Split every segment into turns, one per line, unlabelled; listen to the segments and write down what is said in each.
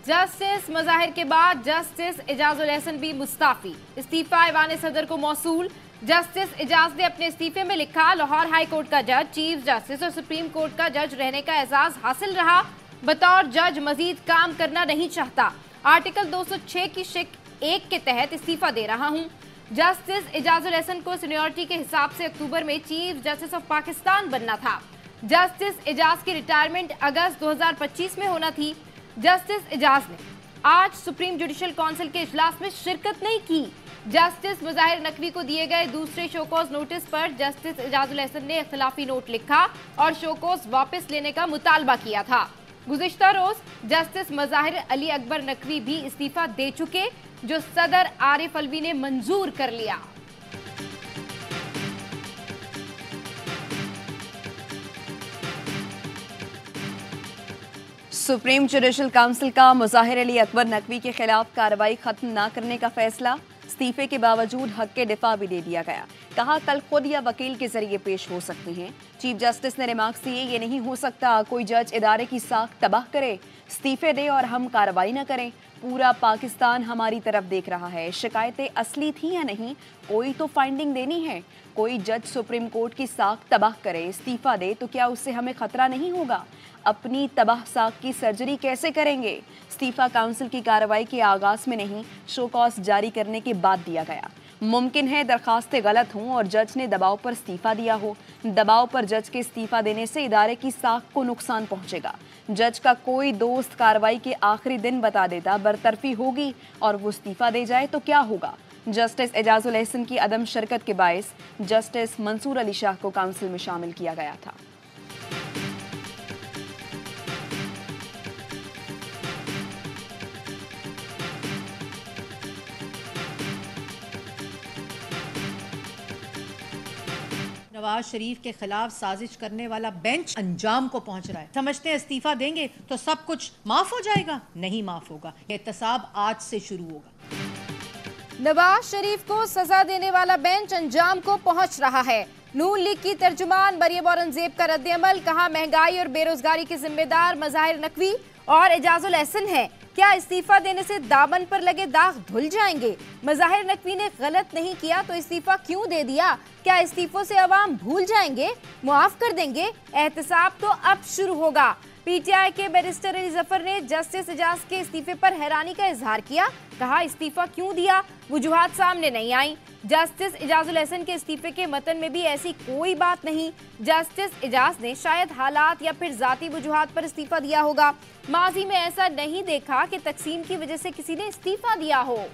Justice Mazahir के बाद justice Ijajul Ehsan भी मुस्ताफी। इस्तीफा ऐवान सदर को मौसूल। जस्टिस इजाज ने अपने इस्तीफे में लिखा, लाहौर हाई कोर्ट का जज, चीफ जस्टिस और सुप्रीम कोर्ट का जज रहने का एजाज हासिल रहा। बतौर जज मजीद काम करना नहीं चाहता। आर्टिकल 206 की शिक 1 के तहत इस्तीफा दे रहा हूं। जस्टिस इजाजुल एहसन को सीनियरिटी के हिसाब से अक्टूबर में चीफ जस्टिस ऑफ पाकिस्तान बनना था। जस्टिस इजाज की रिटायरमेंट अगस्त 2025 में होना थी। जस्टिस इजाज ने आज सुप्रीम जुडिशल काउंसिल के इजलास में शिरकत नहीं की। जस्टिस मुजाहिर नकवी को दिए गए दूसरे शोकॉज नोटिस पर जस्टिस इजाजुल एहसन ने इख्तिलाफी नोट लिखा और शोकॉज वापस लेने का मुतालबा किया था। गुज़िश्ता रोज जस्टिस मुजाहिर अली अकबर नकवी भी इस्तीफा दे चुके, जो सदर आरिफ अलवी ने मंजूर कर लिया।
सुप्रीम जुडिशल काउंसिल का मुजाहिर अली अकबर नकवी के खिलाफ कार्रवाई खत्म न करने का फैसला। इस्तीफे के बावजूद हक के दिफा भी दे दिया गया। कहा, कल खुद या वकील के जरिए पेश हो सकते हैं। चीफ जस्टिस ने रिमार्क्स दिए, ये नहीं हो सकता कोई जज इदारे की साख तबाह करे, इस्तीफे दे और हम कार्रवाई न करें। पूरा पाकिस्तान हमारी तरफ देख रहा है। शिकायतें असली थी या नहीं, कोई तो फाइंडिंग देनी है। कोई जज सुप्रीम कोर्ट की साख तबाह करे, इस्तीफा दे, तो क्या उससे हमें खतरा नहीं होगा? अपनी तबाह साख की सर्जरी कैसे करेंगे? इस्तीफा काउंसिल की कार्रवाई के आगाज में नहीं, शो कॉज जारी करने के बाद दिया गया। मुमकिन है दरखास्तें गलत हों और जज ने दबाव पर इस्तीफा दिया हो। दबाव पर जज के इस्तीफा देने से इदारे की साख को नुकसान पहुंचेगा। जज का कोई दोस्त कार्रवाई के आखिरी दिन बता देता बरतरफी होगी और वो इस्तीफा दे जाए तो क्या होगा? जस्टिस एजाजुल एहसन की अदम शिरकत के बायस जस्टिस मंसूर अली शाह को काउंसिल में शामिल किया गया था।
नवाज शरीफ के खिलाफ साजिश करने वाला बेंच अंजाम को पहुंच रहा है। समझते हैं इस्तीफा देंगे तो सब कुछ माफ हो जाएगा? नहीं माफ होगा। एहतसाब आज से शुरू होगा।
नवाज शरीफ को सजा देने वाला बेंच अंजाम को पहुंच रहा है। नून लीग की तर्जुमान मरियम औरंगजेब का रद्द-ए-अमल। कहा, महंगाई और बेरोजगारी के जिम्मेदार मुजाहिर नकवी और एजाजुल एहसन है। क्या इस्तीफा देने से दामन पर लगे दाग धुल जाएंगे? मुजाहिर नकवी ने गलत नहीं किया तो इस्तीफा क्यों दे दिया? क्या इस्तीफों से अवाम भूल जाएंगे, मुआफ कर देंगे? एहतसाब तो अब शुरू होगा। पीटीआई के बैरिस्टर अली जफर ने जस्टिस इजाज के इस्तीफे पर हैरानी का इजहार किया। कहा, इस्तीफा क्यों दिया, वजूहात सामने नहीं आई। जस्टिस इजाजुल एहसन के इस्तीफे के मतन में भी ऐसी कोई बात नहीं। जस्टिस इजाज ने शायद हालात या फिर जाती वजूहात पर इस्तीफा दिया होगा। माजी में ऐसा नहीं देखा कि तकसीम की वजह से किसी ने इस्तीफा दिया हो।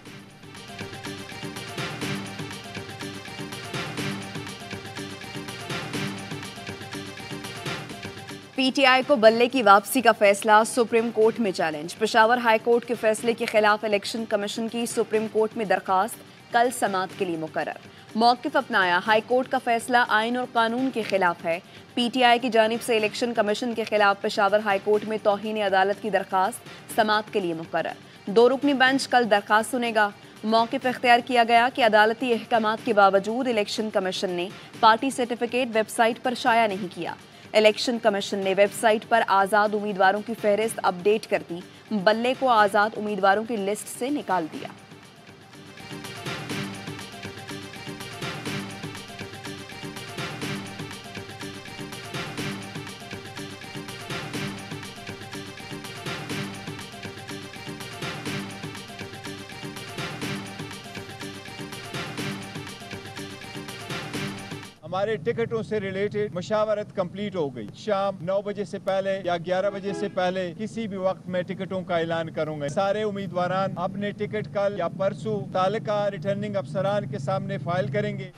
पीटीआई को बल्ले की वापसी का फैसला सुप्रीम कोर्ट में चैलेंज। पेशावर हाई कोर्ट के फैसले के खिलाफ इलेक्शन कमीशन की सुप्रीम कोर्ट में दरखास्त कल समाअत के लिए मुकर्रर। मौक़िफ़ अपनाया, हाई कोर्ट का फैसला आइन और कानून के खिलाफ है। पीटीआई की जानिब से इलेक्शन कमीशन के खिलाफ पेशावर हाई कोर्ट में तौहीन अदालत की दरखास्त समाअत के लिए मुकर्रर। 2 रुकनी बेंच कल दरखास्त सुनेगा। मौक़िफ़ इख्तियार किया गया कि अदालती अहकामात के बावजूद इलेक्शन कमीशन ने पार्टी सर्टिफिकेट वेबसाइट पर शाया नहीं किया। इलेक्शन कमीशन ने वेबसाइट पर आज़ाद उम्मीदवारों की फहरिस्त अपडेट कर दी। बल्ले को आज़ाद उम्मीदवारों की लिस्ट से निकाल दिया।
हमारे टिकटों से रिलेटेड मशावरत कंप्लीट हो गई। शाम 9 बजे से पहले या 11 बजे से पहले किसी भी वक्त मैं टिकटों का ऐलान करूंगा। सारे उम्मीदवार अपने टिकट कल या परसों तालुका रिटर्निंग अफसरान के सामने फाइल करेंगे।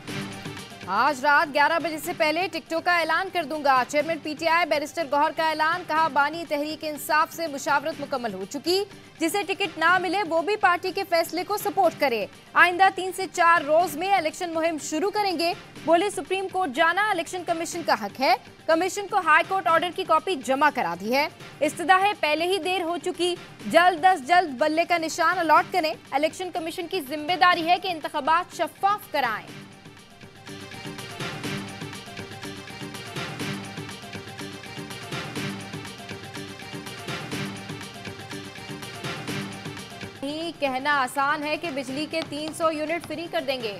आज रात 11 बजे से पहले टिकटों का ऐलान कर दूंगा। चेयरमैन पीटीआई बैरिस्टर गौहर का ऐलान। कहा, बानी तहरीक इंसाफ से मुशावरत मुकम्मल हो चुकी। जिसे टिकट ना मिले वो भी पार्टी के फैसले को सपोर्ट करे। आइंदा 3 से 4 रोज में इलेक्शन मुहिम शुरू करेंगे। बोले, सुप्रीम कोर्ट जाना इलेक्शन कमीशन का हक है। कमीशन को हाई कोर्ट ऑर्डर की कॉपी जमा करा दी है। इस्तदा है पहले ही देर हो चुकी। जल्द अज जल्द बल्ले का निशान अलॉट करें। इलेक्शन कमीशन की जिम्मेदारी है कि इंतखाबात शफाफ कराएं। कहना आसान है कि बिजली के 300 यूनिट फ्री कर देंगे।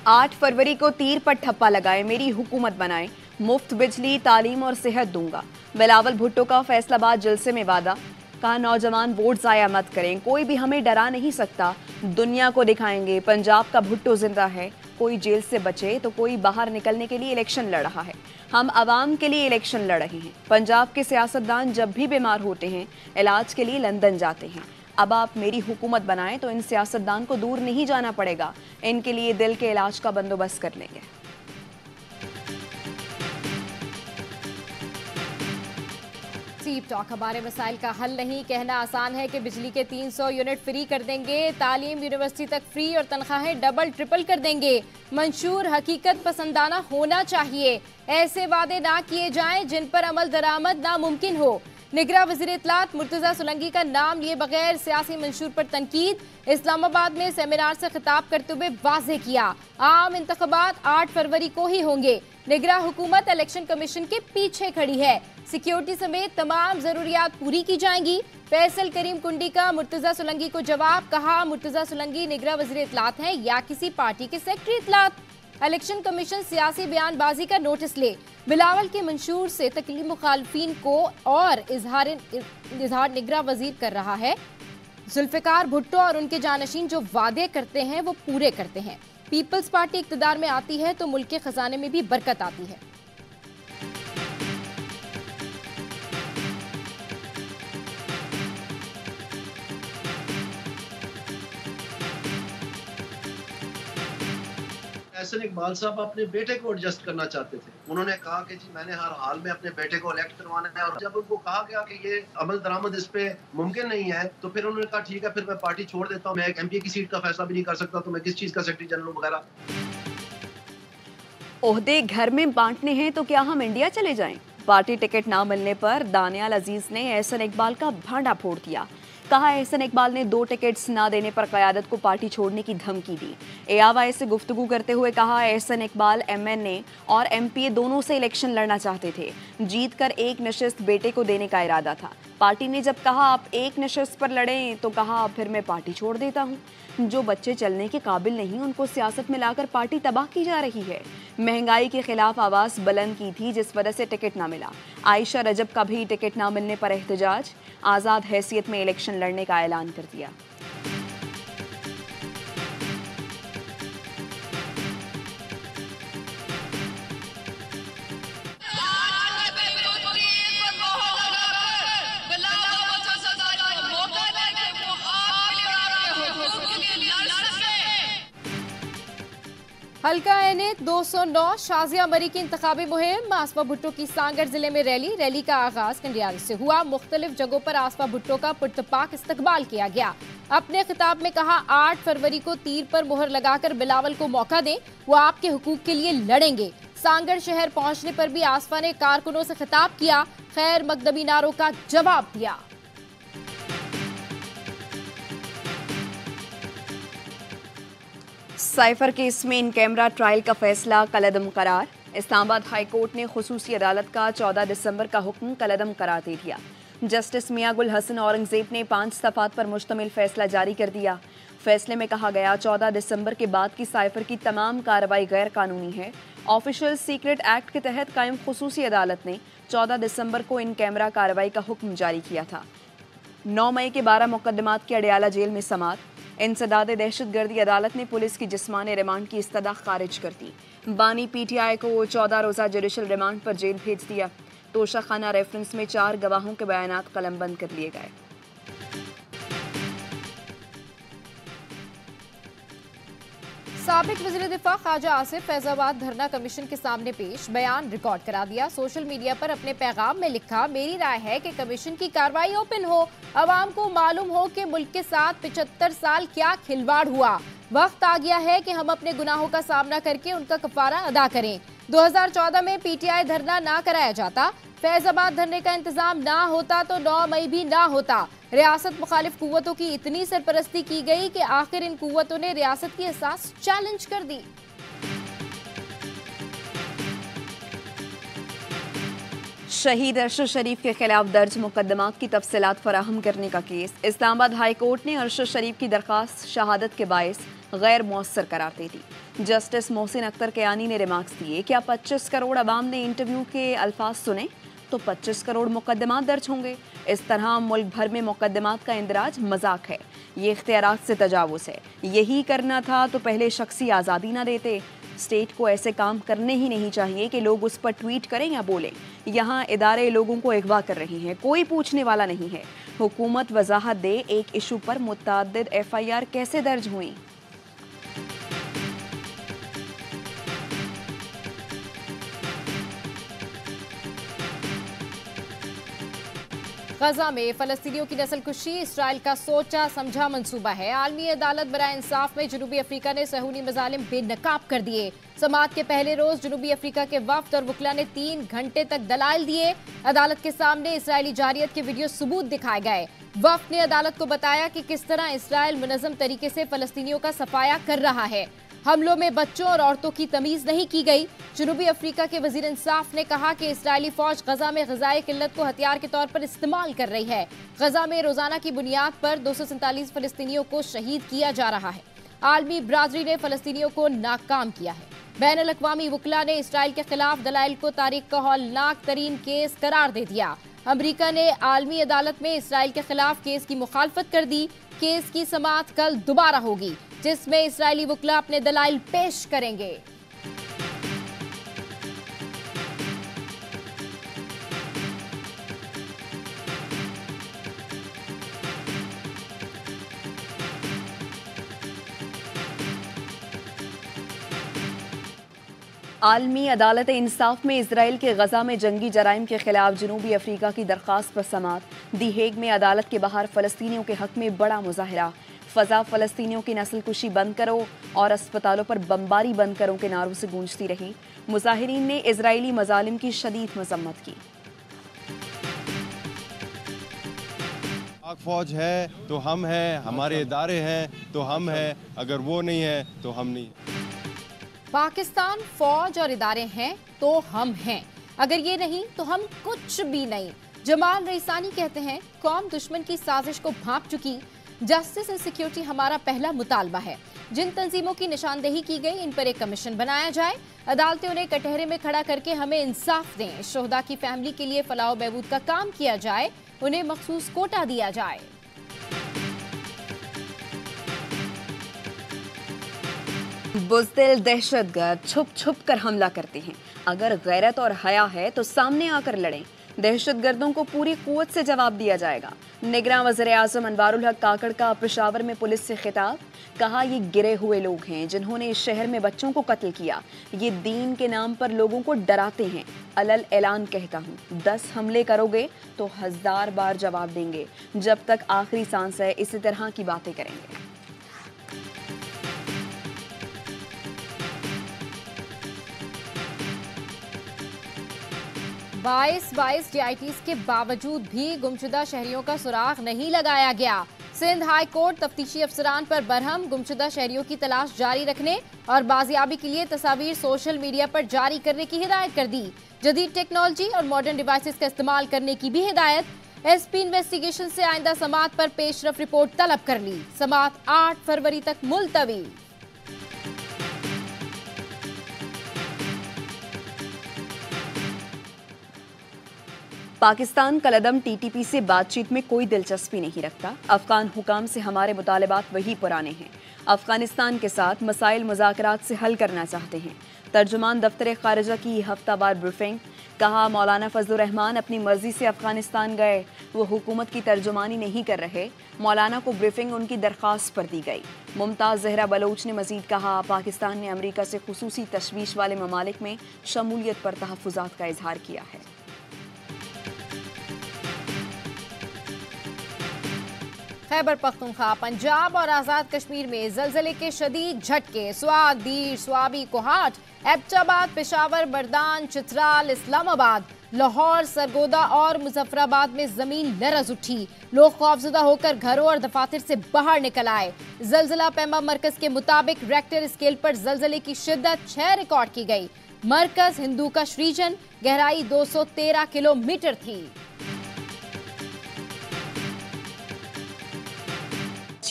8 फरवरी को तीर पर ठप्पा लगाए, मेरी हुकूमत बनाए, मुफ्त बिजली, तालीम और सेहत दूंगा। बिलावल भुट्टो का फैसलाबाद जलसे में वादा। कहा नौजवान वोट जाया मत करें, कोई भी हमें डरा नहीं सकता, दुनिया को दिखाएंगे पंजाब का भुट्टो जिंदा है। कोई जेल से बचे तो कोई बाहर निकलने के लिए इलेक्शन लड़ रहा है। हम आवाम के लिए इलेक्शन लड़ रहे हैं। पंजाब के सियासतदान जब भी बीमार होते हैं इलाज के लिए लंदन जाते हैं। अब आप मेरी हुकूमत बनाएं तो इन सियासतदान को दूर नहीं जाना पड़ेगा, इनके लिए दिल के इलाज का बंदोबस्त कर लेंगे।
चीप टॉक हमारे मसाइल का हल नहीं, कहना आसान है कि बिजली के 300 यूनिट फ्री कर देंगे, तालीम यूनिवर्सिटी तक फ्री और तनख्वाहें डबल ट्रिपल कर देंगे। मंशूर हकीकत पसंदाना होना चाहिए, ऐसे वादे ना किए जाएं जिन पर अमल दरामद नामुमकिन हो। निगरान वज़ीर इत्तलात मुर्तज़ा सुलंगी का नाम लिए बगैर सियासी मंशूर पर तनकीद। इस्लामाबाद में सेमिनार से खिताब करते हुए वाज़ेह किया आम इंतखाबात 8 फरवरी को ही होंगे। निगरान हुकूमत इलेक्शन कमीशन के पीछे खड़ी है, सिक्योरिटी समेत तमाम जरूरियात पूरी की जाएंगी। फैसल करीम कुंडी का मुर्तज़ा सुलंगी को जवाब। कहा मुर्तज़ा सुलंगी निगरान वज़ीर इत्तलात हैं या किसी पार्टी के सेक्रेटरी इत्तलात। इलेक्शन कमीशन सियासी बयानबाजी का नोटिस ले। बिलावल के मंशूर से तकलीफ मुखालफीन को और इजहार निगरान वजीर कर रहा है। जुल्फिकार भुट्टो और उनके जानशीन जो वादे करते हैं वो पूरे करते हैं। पीपल्स पार्टी इक्तदार में आती है तो मुल्क के खजाने में भी बरकत आती है।
एहसन इकबाल साहब अपने बेटे को एडजस्ट करना चाहते थे। उन्होंने कहा कि जी मैंने हर हाल में अपने बेटे को इलेक्ट करवाना है, और जब उनको कहा गया कि ये अमल दरामद इस पे मुमकिन नहीं है तो फिर उन्होंने कहा ठीक है, फिर मैं पार्टी छोड़ देता हूँ, मैं एक एमपी की सीट का फैसला भी नहीं कर सकता तो मैं किस चीज का सेक्रेटरी जनरल वगैरह।
ओहदे घर में बांटने हैं तो क्या हम इंडिया चले जाएं? पार्टी टिकट ना मिलने पर दानियाल अजीज ने एहसन इकबाल का भांडा फोड़ दिया। कहा एहसन इकबाल ने 2 टिकट्स ना देने पर क़यादत को पार्टी छोड़ने की धमकी दी। एआवाई से गुफ्तगू करते हुए कहा एहसन इकबाल एमएनए और एमपीए दोनों से इलेक्शन लड़ना चाहते थे, जीत कर एक नशिस्त बेटे को देने का इरादा था। पार्टी ने जब कहा आप एक नशिस्त पर लड़ें तो कहा फिर मैं पार्टी छोड़ देता हूँ। जो बच्चे चलने के काबिल नहीं उनको सियासत में लाकर पार्टी तबाह की जा रही है। महंगाई के खिलाफ आवाज़ बुलंद की थी जिस वजह से टिकट ना मिला। आयशा रजब का भी टिकट ना मिलने पर एहतजाज, आज़ाद हैसियत में इलेक्शन लड़ने का ऐलान कर दिया।
हल्का एने 209 शाजिया मरी की इंतखाबी मुहिम। आसफा भुट्टो की सांगड़ जिले में रैली का आगाज कंडियाल से हुआ। मुख्तलिफ जगहों पर आसफा भुट्टो का पुरतपाक इस्तकबाल किया गया। अपने खिताब में कहा 8 फरवरी को तीर पर मुहर लगाकर बिलावल को मौका दें, वो आपके हुकूक के लिए लड़ेंगे। सांगड़ शहर पहुंचने पर भी आसफा ने कारकुनों से खिताब किया, खैर मकदमी नारों का जवाब दिया।
साइफर केस में इन कैमरा ट्रायल का फैसला कलअदम करार। इस्लामाबाद हाई कोर्ट ने खुसूसी अदालत का 14 दिसंबर का हुक्म कलअदम करार दे दिया। जस्टिस मियां गुल हसन औरंगजेब ने 5 सफ़ात पर मुश्तमिल फैसला जारी कर दिया। फैसले में कहा गया 14 दिसंबर के बाद की साइफर की तमाम कार्रवाई गैर कानूनी है। ऑफिशियल सीक्रेट एक्ट के तहत कायम खुसूसी अदालत ने 14 दिसंबर को इन कैमरा कार्रवाई का हुक्म जारी किया था। 9 मई के 12 मुकदमात की अडयाला जेल में समात। इंसदाद दहशतगर्दी अदालत ने पुलिस की जिस्मानी रिमांड की इस्तदा खारिज कर दी। बानी पीटीआई को 14 रोज़ा जुडिशल रिमांड पर जेल भेज दिया। तोशाखाना रेफरेंस में 4 गवाहों के बयानात कलमबंद कर लिए गए।
साबिक वज़ीर दिफा ख्वाजा आसिफ फैजाबाद धरना कमीशन के सामने पेश बयान रिकॉर्ड करा दिया। सोशल मीडिया पर अपने पैगाम में लिखा, मेरी राय है कि कमीशन की कार्रवाई ओपन हो, अवाम को मालूम हो कि मुल्क के साथ 75 साल क्या खिलवाड़ हुआ। वक्त आ गया है कि हम अपने गुनाहों का सामना करके उनका कफारा अदा करें। 2014 में पीटीआई धरना ना कराया जाता, फैजाबाद धरने का इंतजाम ना होता तो 9 मई भी ना होता। रियासत मुखालिफ कुव्वतों की इतनी सरपरस्ती की गई कि आखिर इन कुव्वतों ने रियासत की असास चैलेंज कर दी।
शहीद अरशद शरीफ के खिलाफ दर्ज मुकदमात की तफसीलात फराहम करने का केस। इस्लामाबाद हाई कोर्ट ने अरशद शरीफ की दरख्वास्त शहादत के बायस गैर मौसर करार दे दी। जस्टिस मोहसिन अख्तर कयानी ने रिमार्क्स दिए, क्या 25 करोड़ अवाम ने इंटरव्यू के अल्फाज सुने तो 25 करोड़ मुकदमात दर्ज होंगे। इस तरह मुल्क भर में मुकदमात का इंदराज मजाक है, ये इख्तियारात से तजावुज़ है। यही करना था तो पहले शख्सी आज़ादी ना देते। स्टेट को ऐसे काम करने ही नहीं चाहिए कि लोग उस पर ट्वीट करें या बोलें। यहाँ इदारे लोगों को अगवा कर रही हैं, कोई पूछने वाला नहीं है। हुकूमत वजाहत दे, एक इशू पर मुतअद्दिद FIR कैसे दर्ज हुई।
गजा में फलस्तीनियों की नस्लकुशी इसराइल का सोचा समझा मंसूबा है। आलमी अदालत बराए इंसाफ में जनूबी अफ्रीका ने सहूनी मजालिम बेनकाब कर दिए। समाअत के पहले रोज जनूबी अफ्रीका के वफ्द और वकला ने 3 घंटे तक दलाइल दिए। अदालत के सामने इसराइली जारियत के वीडियो सबूत दिखाए गए। वफ्द ने अदालत को बताया कि किस तरह इसराइल मुनज़्ज़म तरीके से फलस्तीनियों का सफाया कर रहा है। हमलों में बच्चों और औरतों की तमीज नहीं की गई। जनूबी अफ्रीका के वजीर इंसाफ ने कहा कि इसराइली फौज गजा में ग़िज़ाई किल्लत को हथियार के तौर पर इस्तेमाल कर रही है। गजा में रोजाना की बुनियाद पर 247 फलस्तीनियों को शहीद किया जा रहा है। आलमी बरादरी ने फलस्तीनियों को नाकाम किया है। बैनुल अक़वामी वकला ने इसराइल के खिलाफ दलाइल को तारीख का हौलनाक तरीन केस करार दे दिया। अमरीका ने आलमी अदालत में इसराइल के खिलाफ केस की मुखालफत कर दी। केस की समाअत कल दोबारा होगी, जिसमें इसराइली वकला अपने दलाइल पेश करेंगे।
आलमी अदालत इंसाफ में इसराइल के गजा में जंगी जराइम के खिलाफ जनूबी अफ्रीका की दरख्वास्त पर समाअत। दी हेग में अदालत के बाहर फलस्तीनियों के हक में बड़ा मुजाहरा। फजा फलस्तीनियों की नस्लकुशी बंद करो और अस्पतालों पर बमबारी बंद करो के नारों से गूंजती रही। मुजाहिरीन ने इजरायली मजालिम की शदीद मजम्मत की।
पाक फौज है तो हम हैं, हमारे इदारे हैं तो हम हैं, अगर वो नहीं है तो हम नहीं।
पाकिस्तान फौज और इदारे हैं तो हम हैं, अगर ये नहीं तो हम कुछ भी नहीं। जमाल रईसानी कहते हैं, कौम दुश्मन की साजिश को भांप चुकी। जस्टिस एंड सिक्योरिटी हमारा पहला मुतालबा है। जिन तंजीमों की निशानदेही की गई, इन पर एक कमीशन बनाया जाए। अदालतें उन्हें कटहरे में खड़ा करके हमें इंसाफ दें। शोहदा की फैमिली के लिए फलाह बहबूद का काम किया जाए, उन्हें मखसूस कोटा दिया जाए।
बुज़दिल दहशतगर्द छुप छुप कर हमला करते हैं। अगर गैरत और हया है तो सामने आकर लड़ें। दहशतगर्दों को पूरी कुव्वत से जवाब दिया जाएगा। निगरान वज़ीर-ए-आज़म अनवारुल हक काकड़ का पेशावर में पुलिस से खिताब। कहा, ये गिरे हुए लोग हैं जिन्होंने इस शहर में बच्चों को कत्ल किया। ये दीन के नाम पर लोगों को डराते हैं। अलल ऐलान कहता हूँ, 10 हमले करोगे तो 1000 बार जवाब देंगे। जब तक आखिरी सांस है इसी तरह की बातें करेंगे।
22 DITs के बावजूद भी गुमशुदा शहरियों का सुराग नहीं लगाया गया। सिंध हाई कोर्ट तफ्तीशी अफसरान पर बरहम। गुमशुदा शहरियों की तलाश जारी रखने और बाजियाबी के लिए तस्वीर सोशल मीडिया पर जारी करने की हिदायत कर दी। जदीद टेक्नोलॉजी और मॉडर्न डिवाइसेस का इस्तेमाल करने की भी हिदायत। SP इन्वेस्टिगेशन से आइंदा समाअत पर पेशरफ रिपोर्ट तलब कर ली। समाअत 8 फरवरी तक मुलतवी।
पाकिस्तान कलअदम TTP से बातचीत में कोई दिलचस्पी नहीं रखता। अफगान हुकाम से हमारे मुतालबात वही पुराने हैं। अफगानिस्तान के साथ मसाइल मुज़ाकरात से हल करना चाहते हैं। तर्जुमान दफ्तर खारिजा की हफ्तावार ब्रीफिंग। कहा, मौलाना फजलुर रहमान अपनी मर्जी से अफगानिस्तान गए, वो हुकूमत की तर्जुमानी नहीं कर रहे। मौलाना को ब्रीफिंग उनकी दरख्वास्त पर दी गई। मुमताज़ ज़हरा बलोच ने मजीद कहा, पाकिस्तान ने अमरीका से खुसूसी तशवीश वाले ममालिक में शमूलियत पर तहफ़्फ़ुज़ात का इजहार किया है।
खैबर पख्तूनख्वा, पंजाब और आज़ाद कश्मीर में ज़लज़ले के शदीद झटके। स्वात, दीर, स्वाबी, कोहाट, एबटाबाद, पेशावर, बरदान, चित्राल, इस्लामाबाद, लाहौर, सरगोदा और मुजफ्फराबाद में जमीन लरज उठी। लोग खौफजदा होकर घरों और दफातर से बाहर निकल आए। ज़लज़ला पैमा मरकज के मुताबिक रेक्टर स्केल पर ज़लज़ले की शिद्दत 6 रिकॉर्ड की गई। मरकज हिंदू कश रीजन, गहराई 213 किलोमीटर थी।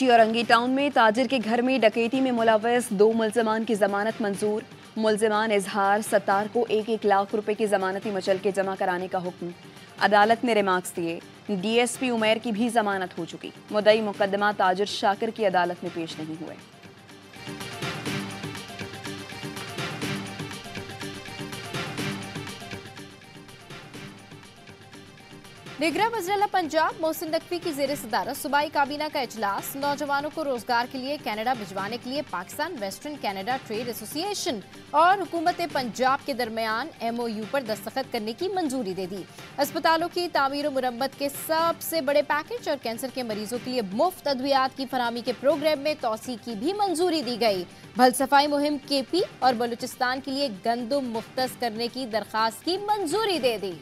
औरंगी टाउन में ताजिर के घर में डकैती में मुलव्वस 2 मुल्जिमान की जमानत मंजूर। मुल्जिमान इजहार सत्तार को 1-1 लाख रुपए की जमानती मचल के जमा कराने का हुक्म। अदालत ने रिमार्क्स दिए। डीएसपी उमैर की भी जमानत हो चुकी। मुद्दई मुकदमा ताजिर शाकिर की अदालत में पेश नहीं हुए।
निगरान वज़ीर पंजाब मोहसिन नकवी की जेर सदारत सूबाई काबीना का इजलास। नौजवानों को रोजगार के लिए कनाडा भिजवाने के लिए Pakistan western Canada trade association और हुकूमत पंजाब के दरमियान MOU पर दस्तखत करने की मंजूरी दे दी। अस्पतालों की तामीर और मुरम्मत के सबसे बड़े पैकेज और कैंसर के मरीजों के लिए मुफ्त अद्वियात की फराहमी के प्रोग्राम में तोसी की भी मंजूरी दी गई। भल सफाई मुहिम KP और बलूचिस्तान के लिए गंदम मुख्तस करने की दरखास्त की मंजूरी दे दी।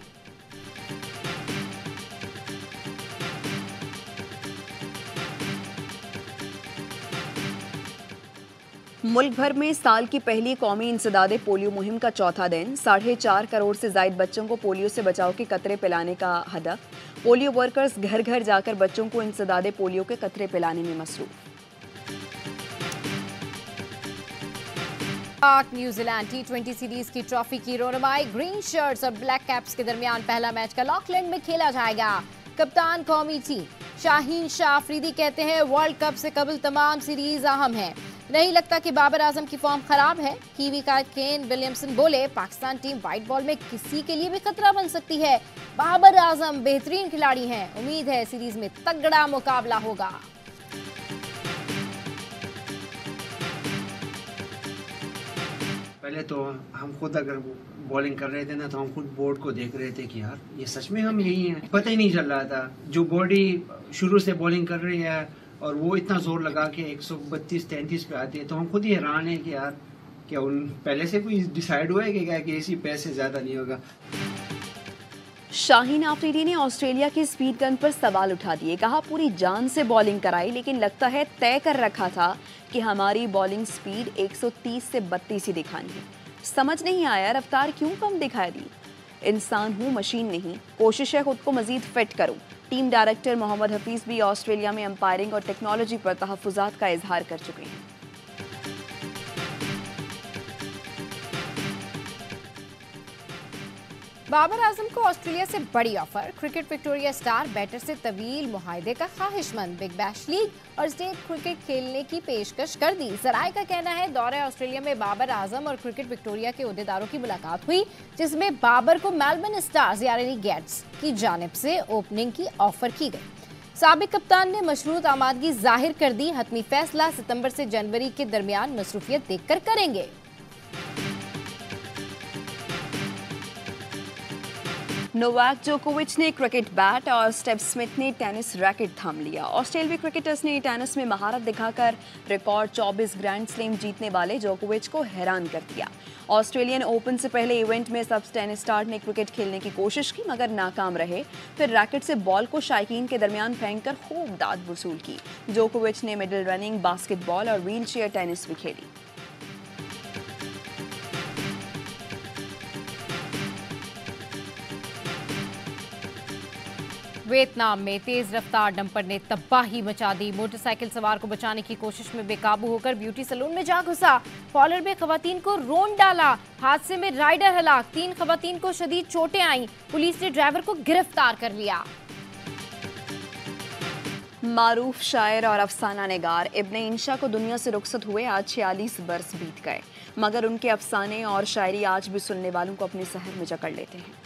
मुल्क भर में साल की पहली कौमी इंसदादे पोलियो मुहिम का चौथा दिन। 4.5 करोड़ से ज्यादा बच्चों को पोलियो से बचाव के कतरे पिलाने का हदफ। पोलियो वर्कर्स घर घर जाकर बच्चों को इंसदादे पोलियो के कतरे पिलाने में मसरूफ।
पाक न्यूजीलैंड T20 सीरीज की ट्रॉफी की रोनमाई ग्रीन शर्ट्स और ब्लैक कैप्स के दरमियान पहला मैच कल ऑकलैंड में खेला जाएगा। कप्तान कौमी टीम शाहीन शाह अफरीदी कहते हैं वर्ल्ड कप से कबल तमाम सीरीज अहम है। नहीं लगता कि बाबर आजम की फॉर्म खराब है। कीवी का केन विलियमसन बोले पाकिस्तान टीम व्हाइट बॉल में किसी के लिए भी खतरा बन सकती है। बाबर आजम बेहतरीन खिलाड़ी हैं, उम्मीद है सीरीज में तगड़ा मुकाबला होगा।
पहले तो हम खुद अगर बॉलिंग कर रहे थे ना तो हम खुद बोर्ड को देख रहे थे कि यार ये सच में हम यही हैं, पता ही नहीं चल रहा था। जो बॉडी शुरू से बॉलिंग कर रही है और वो इतना जोर लगा के 132-33 पे आती है तो हम खुद ही हैरान है कि यार क्या उन पहले से कोई डिसाइड हुआ है कि क्या कि इसी पैसे से ज़्यादा नहीं होगा।
शाहीन आफरीदी ने ऑस्ट्रेलिया की स्पीड गन पर सवाल उठा दिए। कहा पूरी जान से बॉलिंग कराई लेकिन लगता है तय कर रखा था कि हमारी बॉलिंग स्पीड 130 से 32 ही दिखानी है। समझ नहीं आया रफ्तार क्यों कम दिखाई दी। इंसान हूँ मशीन नहीं, कोशिश है खुद को मजीद फिट करूँ। टीम डायरेक्टर मोहम्मद हफीज भी ऑस्ट्रेलिया में अंपायरिंग और टेक्नोलॉजी पर तहफ़्फ़ुज़ात का इजहार कर चुके हैं।
बाबर आजम को ऑस्ट्रेलिया से बड़ी offer. Cricket Victoria star batter से तवील मुआहदे का ख्वाहिशमंद। बिग बैश लीग और स्टेट क्रिकेट खेलने की पेशकश कर दी। जराए का कहना है दौरे ऑस्ट्रेलिया में बाबर आजम और क्रिकेट विक्टोरिया के ओहदेदारों की मुलाकात हुई जिसमें बाबर को मेलबर्न स्टार्स यानी गेट्स की जानिब से ओपनिंग की ऑफर की गई। साबिक कप्तान ने मशरूत आमादगी जाहिर कर दी। हतमी फैसला सितंबर से जनवरी के दरमियान मसरूफियत देखकर करेंगे।
नोवाक जोकोविच ने क्रिकेट बैट और स्टेव स्मिथ ने टेनिस रैकेट थाम लिया। ऑस्ट्रेलियाई क्रिकेटर्स ने टेनिस में महारत दिखाकर रिकॉर्ड 24 ग्रैंड स्लैम जीतने वाले जोकोविच को हैरान कर दिया। ऑस्ट्रेलियन ओपन से पहले इवेंट में सब टेनिस स्टार ने क्रिकेट खेलने की कोशिश की मगर नाकाम रहे। फिर रैकेट से बॉल को शायकीन के दरमियान फेंककर खूब दाद वसूल की। जोकोविच ने मिडल रनिंग, बास्केटबॉल और व्हीलचेयर टेनिस भी खेली।
वियतनाम में तेज रफ्तार डंपर ने तबाही मचा दी। मोटरसाइकिल सवार को बचाने की कोशिश में बेकाबू होकर ब्यूटी सैलून में जा घुसा। कॉलर में खवातीन को रोन डाला। हादसे में राइडर हलाक। 3 खवातीन को शदीद चोटें आईं। पुलिस ने ड्राइवर को गिरफ्तार कर लिया।
मारूफ शायर और अफसाना निगार इब्ने इंशा को दुनिया से रुखसत हुए आज 46 बरस बीत गए मगर उनके अफसाने और शायरी आज भी सुनने वालों को अपने शहर में जकड़ लेते हैं।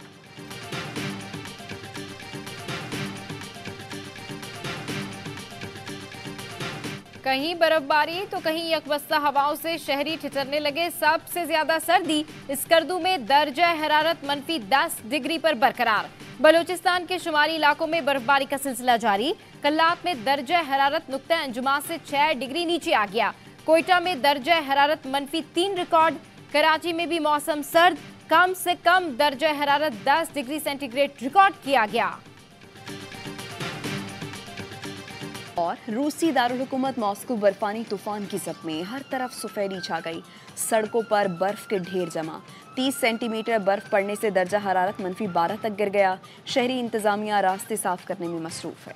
कहीं बर्फबारी तो कहीं यकबस्ता हवाओं से शहरी ठिठुरने लगे। सबसे ज्यादा सर्दी स्कर्दू में दर्जा हरारत -10 डिग्री पर बरकरार। बलूचिस्तान के शुमारी इलाकों में बर्फबारी का सिलसिला जारी। कल्लात में दर्जा हरारत नुक्ता अंजुमा से 6 डिग्री नीचे आ गया। कोयटा में दर्जा हरारत -3 रिकॉर्ड। कराची में भी मौसम सर्द। कम से कम दर्जा हरारत 10 डिग्री सेंटीग्रेड रिकॉर्ड किया गया।
और रूसी दारुल हुकूमत मॉस्को बर्फानी तूफान की जद में हर तरफ सफेदी छा गई। सड़कों पर बर्फ के ढेर जमा। 30 सेंटीमीटर बर्फ पड़ने से दर्जा हरारत -12 तक गिर गया। शहरी इंतजामिया रास्ते साफ करने में मसरूफ है।